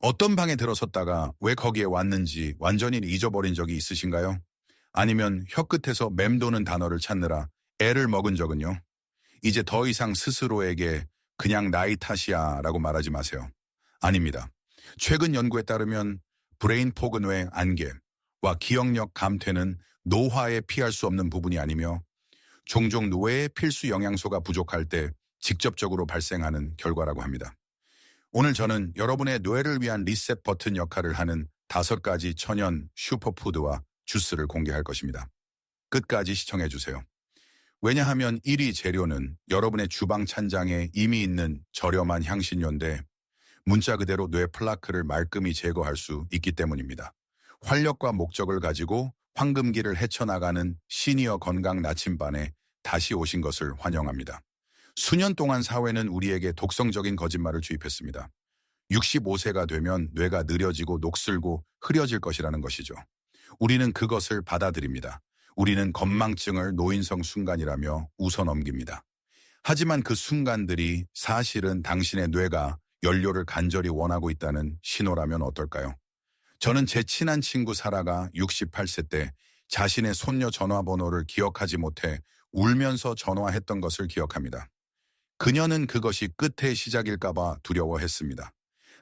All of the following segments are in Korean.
어떤 방에 들어섰다가 왜 거기에 왔는지 완전히 잊어버린 적이 있으신가요? 아니면 혀끝에서 맴도는 단어를 찾느라 애를 먹은 적은요? 이제 더 이상 스스로에게 그냥 나이 탓이야 라고 말하지 마세요. 아닙니다. 최근 연구에 따르면 브레인 포그 뇌 안개와 기억력 감퇴는 노화에 피할 수 없는 부분이 아니며 종종 뇌의 필수 영양소가 부족할 때 직접적으로 발생하는 결과라고 합니다. 오늘 저는 여러분의 뇌를 위한 리셋 버튼 역할을 하는 5가지 천연 슈퍼푸드와 주스를 공개할 것입니다. 끝까지 시청해 주세요. 왜냐하면 1위 재료는 여러분의 주방 찬장에 이미 있는 저렴한 향신료인데 문자 그대로 뇌 플라크를 말끔히 제거할 수 있기 때문입니다. 활력과 목적을 가지고 황금기를 헤쳐나가는 시니어 건강 나침반에 다시 오신 것을 환영합니다. 수년 동안 사회는 우리에게 독성적인 거짓말을 주입했습니다. 65세가 되면 뇌가 느려지고 녹슬고 흐려질 것이라는 것이죠. 우리는 그것을 받아들입니다. 우리는 건망증을 노인성 순간이라며 웃어넘깁니다. 하지만 그 순간들이 사실은 당신의 뇌가 연료를 간절히 원하고 있다는 신호라면 어떨까요? 저는 제 친한 친구 사라가 68세 때 자신의 손녀 전화번호를 기억하지 못해 울면서 전화했던 것을 기억합니다. 그녀는 그것이 끝의 시작일까봐 두려워했습니다.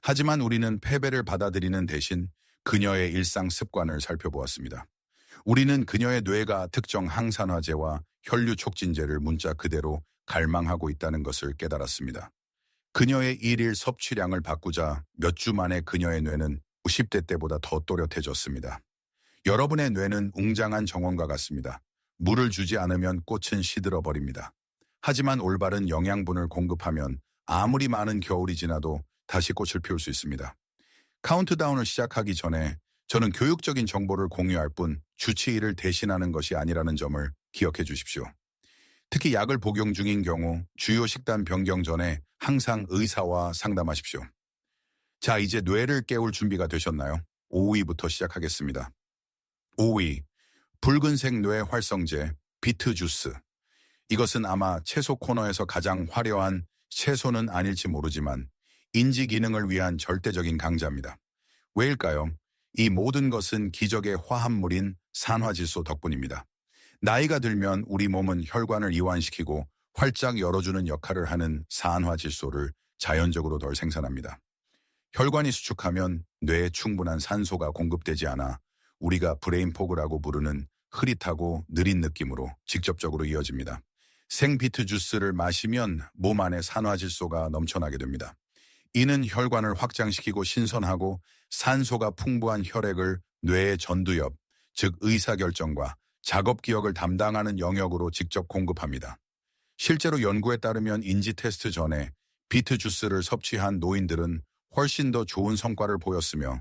하지만 우리는 패배를 받아들이는 대신 그녀의 일상 습관을 살펴보았습니다. 우리는 그녀의 뇌가 특정 항산화제와 혈류 촉진제를 문자 그대로 갈망하고 있다는 것을 깨달았습니다. 그녀의 일일 섭취량을 바꾸자 몇 주 만에 그녀의 뇌는 50대 때보다 더 또렷해졌습니다. 여러분의 뇌는 웅장한 정원과 같습니다. 물을 주지 않으면 꽃은 시들어 버립니다. 하지만 올바른 영양분을 공급하면 아무리 많은 겨울이 지나도 다시 꽃을 피울 수 있습니다. 카운트다운을 시작하기 전에 저는 교육적인 정보를 공유할 뿐 주치의를 대신하는 것이 아니라는 점을 기억해 주십시오. 특히 약을 복용 중인 경우 주요 식단 변경 전에 항상 의사와 상담하십시오. 자, 이제 뇌를 깨울 준비가 되셨나요? 5위부터 시작하겠습니다. 5위, 붉은색 뇌 활성제 비트 주스. 이것은 아마 채소 코너에서 가장 화려한 채소는 아닐지 모르지만 인지 기능을 위한 절대적인 강자입니다. 왜일까요? 이 모든 것은 기적의 화합물인 산화질소 덕분입니다. 나이가 들면 우리 몸은 혈관을 이완시키고 활짝 열어주는 역할을 하는 산화질소를 자연적으로 덜 생산합니다. 혈관이 수축하면 뇌에 충분한 산소가 공급되지 않아 우리가 브레인 포그라고 부르는 흐릿하고 느린 느낌으로 직접적으로 이어집니다. 생비트 주스를 마시면 몸 안에 산화질소가 넘쳐나게 됩니다. 이는 혈관을 확장시키고 신선하고 산소가 풍부한 혈액을 뇌의 전두엽, 즉 의사결정과 작업 기억을 담당하는 영역으로 직접 공급합니다. 실제로 연구에 따르면 인지 테스트 전에 비트 주스를 섭취한 노인들은 훨씬 더 좋은 성과를 보였으며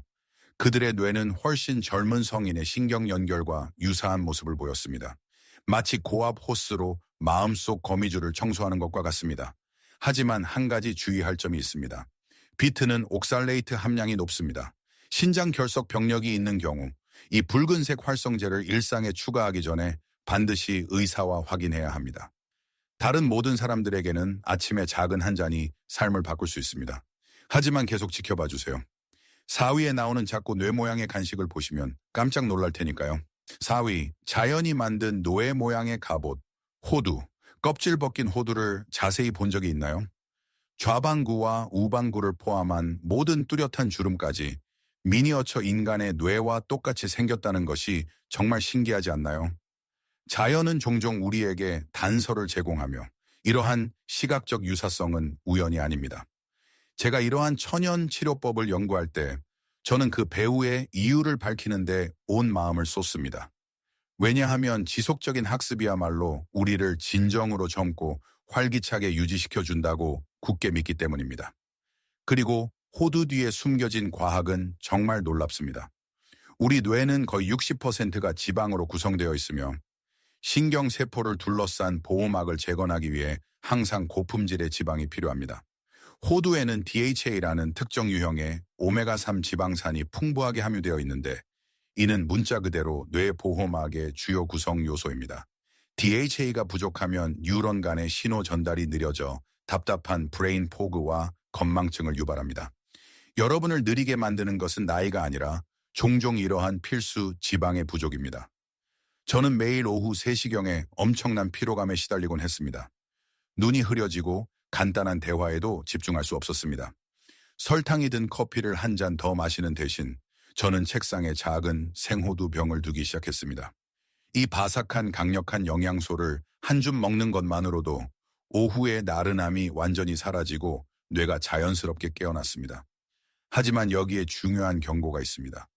그들의 뇌는 훨씬 젊은 성인의 신경 연결과 유사한 모습을 보였습니다. 마치 고압 호스로 마음속 거미줄을 청소하는 것과 같습니다. 하지만 한 가지 주의할 점이 있습니다. 비트는 옥살레이트 함량이 높습니다. 신장 결석 병력이 있는 경우 이 붉은색 활성제를 일상에 추가하기 전에 반드시 의사와 확인해야 합니다. 다른 모든 사람들에게는 아침에 작은 한 잔이 삶을 바꿀 수 있습니다. 하지만 계속 지켜봐 주세요. 4위에 나오는 작고 뇌 모양의 간식을 보시면 깜짝 놀랄 테니까요. 4위, 자연이 만든 노예 모양의 갑옷, 호두. 껍질 벗긴 호두를 자세히 본 적이 있나요? 좌방구와 우방구를 포함한 모든 뚜렷한 주름까지 미니어처 인간의 뇌와 똑같이 생겼다는 것이 정말 신기하지 않나요? 자연은 종종 우리에게 단서를 제공하며 이러한 시각적 유사성은 우연이 아닙니다. 제가 이러한 천연 치료법을 연구할 때 저는 그 배우의 이유를 밝히는데 온 마음을 쏟습니다. 왜냐하면 지속적인 학습이야말로 우리를 진정으로 젊고 활기차게 유지시켜준다고 굳게 믿기 때문입니다. 그리고 호두 뒤에 숨겨진 과학은 정말 놀랍습니다. 우리 뇌는 거의 60%가 지방으로 구성되어 있으며 신경세포를 둘러싼 보호막을 재건하기 위해 항상 고품질의 지방이 필요합니다. 호두에는 DHA라는 특정 유형의 오메가3 지방산이 풍부하게 함유되어 있는데 이는 문자 그대로 뇌 보호막의 주요 구성 요소입니다. DHA가 부족하면 뉴런 간의 신호 전달이 느려져 답답한 브레인 포그와 건망증을 유발합니다. 여러분을 느리게 만드는 것은 나이가 아니라 종종 이러한 필수 지방의 부족입니다. 저는 매일 오후 3시경에 엄청난 피로감에 시달리곤 했습니다. 눈이 흐려지고 간단한 대화에도 집중할 수 없었습니다. 설탕이 든 커피를 한 잔 더 마시는 대신 저는 책상에 작은 생호두 병을 두기 시작했습니다. 이 바삭한 강력한 영양소를 한 줌 먹는 것만으로도 오후의 나른함이 완전히 사라지고 뇌가 자연스럽게 깨어났습니다. 하지만 여기에 중요한 경고가 있습니다.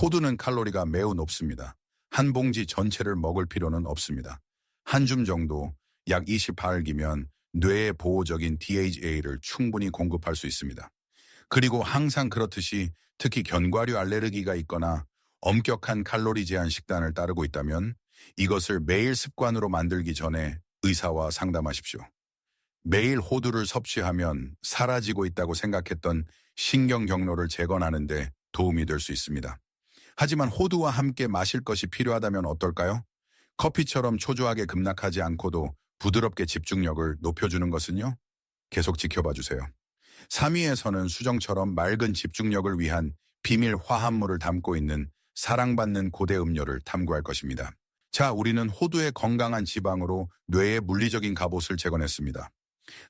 호두는 칼로리가 매우 높습니다. 한 봉지 전체를 먹을 필요는 없습니다. 한 줌 정도, 약 28알기면 뇌의 보호적인 DHA를 충분히 공급할 수 있습니다. 그리고 항상 그렇듯이 특히 견과류 알레르기가 있거나 엄격한 칼로리 제한 식단을 따르고 있다면 이것을 매일 습관으로 만들기 전에 의사와 상담하십시오. 매일 호두를 섭취하면 사라지고 있다고 생각했던 신경 경로를 재건하는 데 도움이 될 수 있습니다. 하지만 호두와 함께 마실 것이 필요하다면 어떨까요? 커피처럼 초조하게 급락하지 않고도 부드럽게 집중력을 높여주는 것은요? 계속 지켜봐 주세요. 3위에서는 수정처럼 맑은 집중력을 위한 비밀 화합물을 담고 있는 사랑받는 고대 음료를 탐구할 것입니다. 자, 우리는 호두의 건강한 지방으로 뇌의 물리적인 갑옷을 재건했습니다.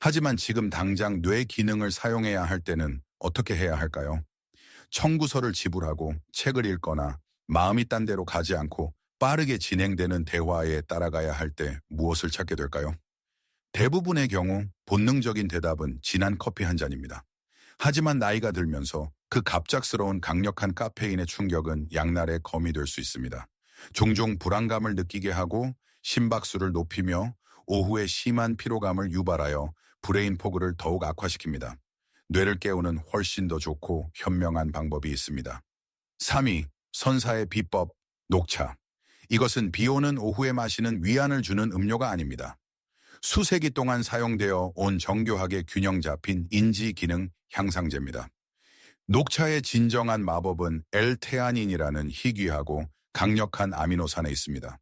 하지만 지금 당장 뇌 기능을 사용해야 할 때는 어떻게 해야 할까요? 청구서를 지불하고 책을 읽거나 마음이 딴 데로 가지 않고 빠르게 진행되는 대화에 따라가야 할 때 무엇을 찾게 될까요? 대부분의 경우 본능적인 대답은 진한 커피 한 잔입니다. 하지만 나이가 들면서 그 갑작스러운 강력한 카페인의 충격은 양날의 검이 될 수 있습니다. 종종 불안감을 느끼게 하고 심박수를 높이며 오후에 심한 피로감을 유발하여 브레인 포그를 더욱 악화시킵니다. 뇌를 깨우는 훨씬 더 좋고 현명한 방법이 있습니다. 3위, 선사의 비법, 녹차. 이것은 비 오는 오후에 마시는 위안을 주는 음료가 아닙니다. 수세기 동안 사용되어 온 정교하게 균형 잡힌 인지 기능 향상제입니다. 녹차의 진정한 마법은 L테아닌이라는 희귀하고 강력한 아미노산에 있습니다.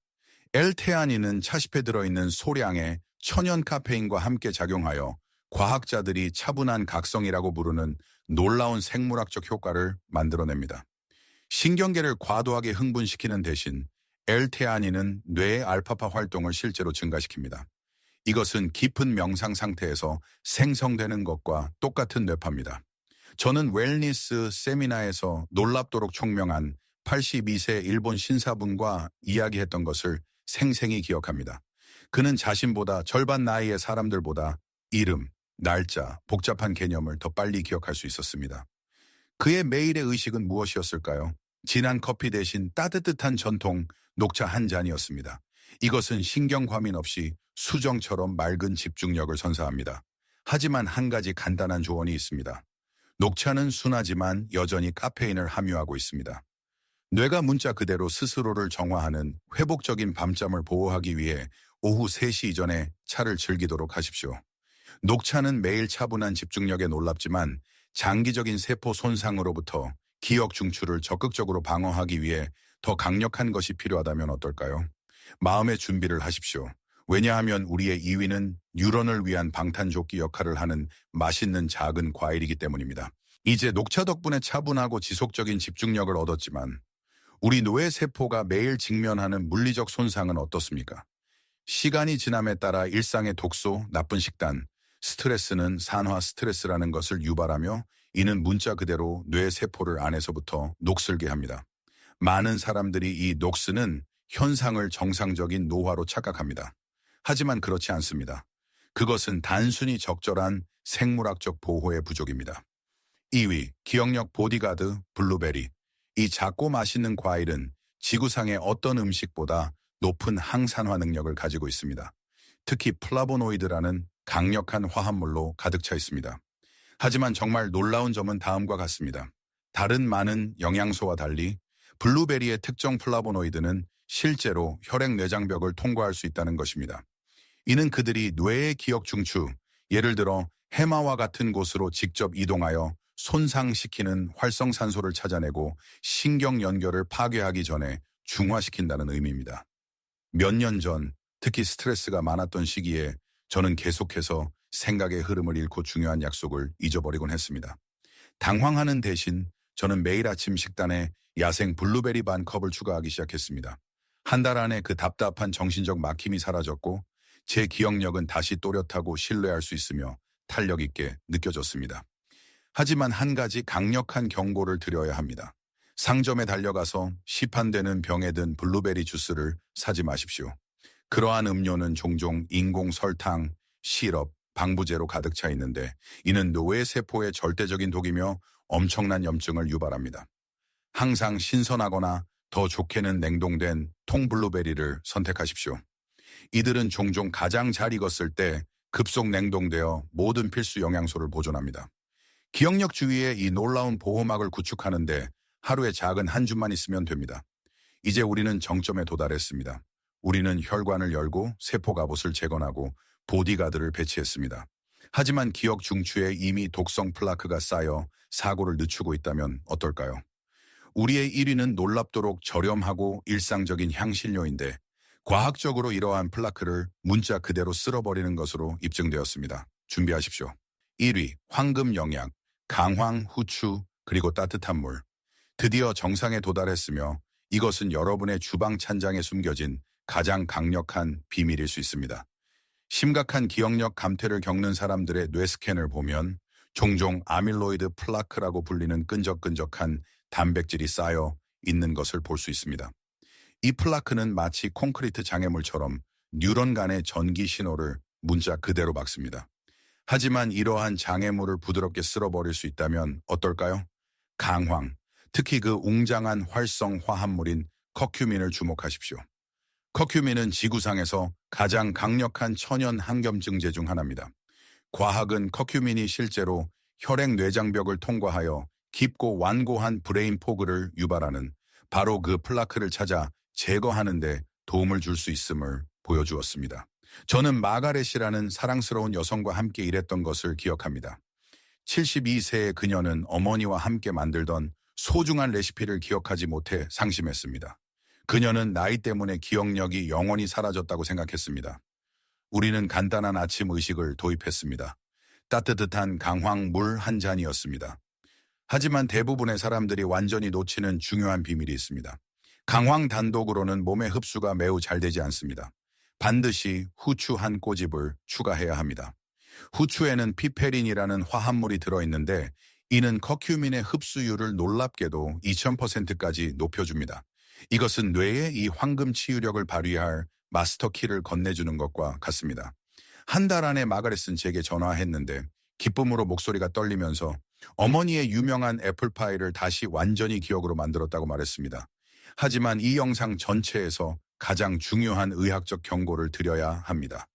L테아닌은 차십에 들어있는 소량의 천연 카페인과 함께 작용하여 과학자들이 차분한 각성이라고 부르는 놀라운 생물학적 효과를 만들어냅니다. 신경계를 과도하게 흥분시키는 대신 L테아닌은 뇌의 알파파 활동을 실제로 증가시킵니다. 이것은 깊은 명상 상태에서 생성되는 것과 똑같은 뇌파입니다. 저는 웰니스 세미나에서 놀랍도록 총명한 82세 일본 신사분과 이야기했던 것을 생생히 기억합니다. 그는 자신보다 절반 나이의 사람들보다 이름, 날짜, 복잡한 개념을 더 빨리 기억할 수 있었습니다. 그의 매일의 의식은 무엇이었을까요? 진한 커피 대신 따뜻한 전통 녹차 한 잔이었습니다. 이것은 신경 과민 없이 수정처럼 맑은 집중력을 선사합니다. 하지만 한 가지 간단한 조언이 있습니다. 녹차는 순하지만 여전히 카페인을 함유하고 있습니다. 뇌가 문자 그대로 스스로를 정화하는 회복적인 밤잠을 보호하기 위해 오후 3시 이전에 차를 즐기도록 하십시오. 녹차는 매일 차분한 집중력에 놀랍지만 장기적인 세포 손상으로부터 기억 중추를 적극적으로 방어하기 위해 더 강력한 것이 필요하다면 어떨까요? 마음의 준비를 하십시오. 왜냐하면 우리의 2위는 뉴런을 위한 방탄조끼 역할을 하는 맛있는 작은 과일이기 때문입니다. 이제 녹차 덕분에 차분하고 지속적인 집중력을 얻었지만 우리 뇌 세포가 매일 직면하는 물리적 손상은 어떻습니까? 시간이 지남에 따라 일상의 독소, 나쁜 식단, 스트레스는 산화 스트레스라는 것을 유발하며 이는 문자 그대로 뇌 세포를 안에서부터 녹슬게 합니다. 많은 사람들이 이 녹스는 현상을 정상적인 노화로 착각합니다. 하지만 그렇지 않습니다. 그것은 단순히 적절한 생물학적 보호의 부족입니다. 2위, 기억력 보디가드 블루베리. 이 작고 맛있는 과일은 지구상의 어떤 음식보다 높은 항산화 능력을 가지고 있습니다. 특히 플라보노이드라는 강력한 화합물로 가득 차 있습니다. 하지만 정말 놀라운 점은 다음과 같습니다. 다른 많은 영양소와 달리 블루베리의 특정 플라보노이드는 실제로 혈액내장벽을 통과할 수 있다는 것입니다. 이는 그들이 뇌의 기억 중추, 예를 들어 해마와 같은 곳으로 직접 이동하여 손상시키는 활성산소를 찾아내고 신경 연결을 파괴하기 전에 중화시킨다는 의미입니다. 몇 년 전, 특히 스트레스가 많았던 시기에 저는 계속해서 생각의 흐름을 잃고 중요한 약속을 잊어버리곤 했습니다. 당황하는 대신 저는 매일 아침 식단에 야생 블루베리 반 컵을 추가하기 시작했습니다. 한 달 안에 그 답답한 정신적 막힘이 사라졌고 제 기억력은 다시 또렷하고 신뢰할 수 있으며 탄력 있게 느껴졌습니다. 하지만 한 가지 강력한 경고를 드려야 합니다. 상점에 달려가서 시판되는 병에 든 블루베리 주스를 사지 마십시오. 그러한 음료는 종종 인공 설탕, 시럽, 방부제로 가득 차 있는데 이는 뇌세포의 절대적인 독이며 엄청난 염증을 유발합니다. 항상 신선하거나 더 좋게는 냉동된 통블루베리를 선택하십시오. 이들은 종종 가장 잘 익었을 때 급속 냉동되어 모든 필수 영양소를 보존합니다. 기억력 주위에 이 놀라운 보호막을 구축하는데 하루에 작은 한 줌만 있으면 됩니다. 이제 우리는 정점에 도달했습니다. 우리는 혈관을 열고 세포 갑옷을 재건하고 보디가드를 배치했습니다. 하지만 기억 중추에 이미 독성 플라크가 쌓여 사고를 늦추고 있다면 어떨까요? 우리의 1위는 놀랍도록 저렴하고 일상적인 향신료인데 과학적으로 이러한 플라크를 문자 그대로 쓸어버리는 것으로 입증되었습니다. 준비하십시오. 1위, 황금 영양, 강황, 후추, 그리고 따뜻한 물. 드디어 정상에 도달했으며 이것은 여러분의 주방 찬장에 숨겨진 가장 강력한 비밀일 수 있습니다. 심각한 기억력 감퇴를 겪는 사람들의 뇌 스캔을 보면 종종 아밀로이드 플라크라고 불리는 끈적끈적한 단백질이 쌓여 있는 것을 볼 수 있습니다. 이 플라크는 마치 콘크리트 장애물처럼 뉴런 간의 전기 신호를 문자 그대로 막습니다. 하지만 이러한 장애물을 부드럽게 쓸어버릴 수 있다면 어떨까요? 강황, 특히 그 웅장한 활성 화합물인 커큐민을 주목하십시오. 커큐민은 지구상에서 가장 강력한 천연 항염증제 중 하나입니다. 과학은 커큐민이 실제로 혈액 뇌장벽을 통과하여 깊고 완고한 브레인 포그를 유발하는 바로 그 플라크를 찾아 제거하는 데 도움을 줄 수 있음을 보여주었습니다. 저는 마가렛이라는 사랑스러운 여성과 함께 일했던 것을 기억합니다. 72세의 그녀는 어머니와 함께 만들던 소중한 레시피를 기억하지 못해 상심했습니다. 그녀는 나이 때문에 기억력이 영원히 사라졌다고 생각했습니다. 우리는 간단한 아침 의식을 도입했습니다. 따뜻한 강황 물 한 잔이었습니다. 하지만 대부분의 사람들이 완전히 놓치는 중요한 비밀이 있습니다. 강황 단독으로는 몸의 흡수가 매우 잘 되지 않습니다. 반드시 후추 한 꼬집을 추가해야 합니다. 후추에는 피페린이라는 화합물이 들어있는데 이는 커큐민의 흡수율을 놀랍게도 2000%까지 높여줍니다. 이것은 뇌에 이 황금 치유력을 발휘할 마스터키를 건네주는 것과 같습니다. 한 달 안에 마가렛은 제게 전화했는데 기쁨으로 목소리가 떨리면서 어머니의 유명한 애플파이를 다시 완전히 기억으로 만들었다고 말했습니다. 하지만 이 영상 전체에서 가장 중요한 의학적 경고를 드려야 합니다.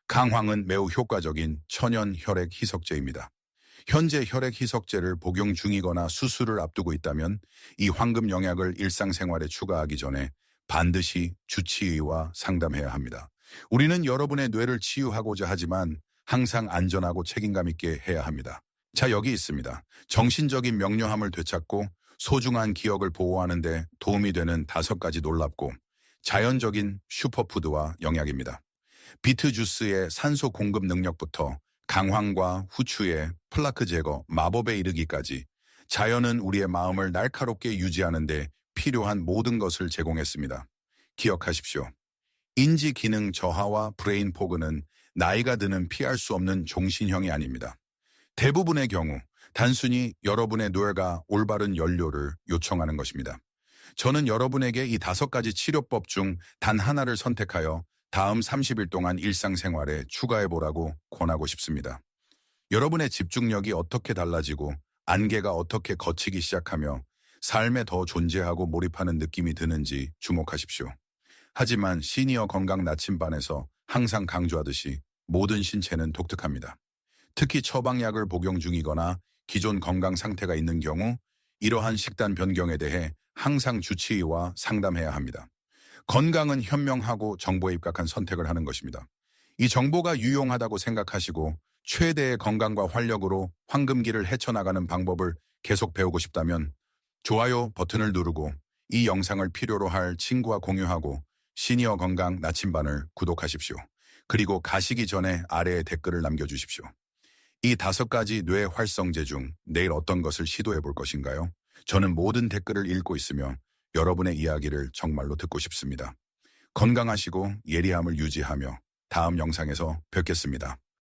강황은 매우 효과적인 천연 혈액 희석제입니다. 현재 혈액 희석제를 복용 중이거나 수술을 앞두고 있다면 이 황금 영약을 일상생활에 추가하기 전에 반드시 주치의와 상담해야 합니다. 우리는 여러분의 뇌를 치유하고자 하지만 항상 안전하고 책임감 있게 해야 합니다. 자, 여기 있습니다. 정신적인 명료함을 되찾고 소중한 기억을 보호하는 데 도움이 되는 5가지 놀랍고 자연적인 슈퍼푸드와 영약입니다. 비트 주스의 산소 공급 능력부터 강황과 후추의 플라크 제거, 마법에 이르기까지 자연은 우리의 마음을 날카롭게 유지하는 데 필요한 모든 것을 제공했습니다. 기억하십시오. 인지 기능 저하와 브레인 포그는 나이가 드는 피할 수 없는 종신형이 아닙니다. 대부분의 경우 단순히 여러분의 뇌가 올바른 연료를 요청하는 것입니다. 저는 여러분에게 이 5가지 치료법 중 단 하나를 선택하여 다음 30일 동안 일상생활에 추가해보라고 권하고 싶습니다. 여러분의 집중력이 어떻게 달라지고 안개가 어떻게 걷히기 시작하며 삶에 더 존재하고 몰입하는 느낌이 드는지 주목하십시오. 하지만 시니어 건강 나침반에서 항상 강조하듯이 모든 신체는 독특합니다. 특히 처방약을 복용 중이거나 기존 건강 상태가 있는 경우 이러한 식단 변경에 대해 항상 주치의와 상담해야 합니다. 건강은 현명하고 정보에 입각한 선택을 하는 것입니다. 이 정보가 유용하다고 생각하시고 최대의 건강과 활력으로 황금기를 헤쳐나가는 방법을 계속 배우고 싶다면 좋아요 버튼을 누르고 이 영상을 필요로 할 친구와 공유하고 시니어 건강 나침반을 구독하십시오. 그리고 가시기 전에 아래에 댓글을 남겨주십시오. 이 5가지 뇌 활성제 중 내일 어떤 것을 시도해 볼 것인가요? 저는 모든 댓글을 읽고 있으며 여러분의 이야기를 정말로 듣고 싶습니다. 건강하시고 예리함을 유지하며 다음 영상에서 뵙겠습니다.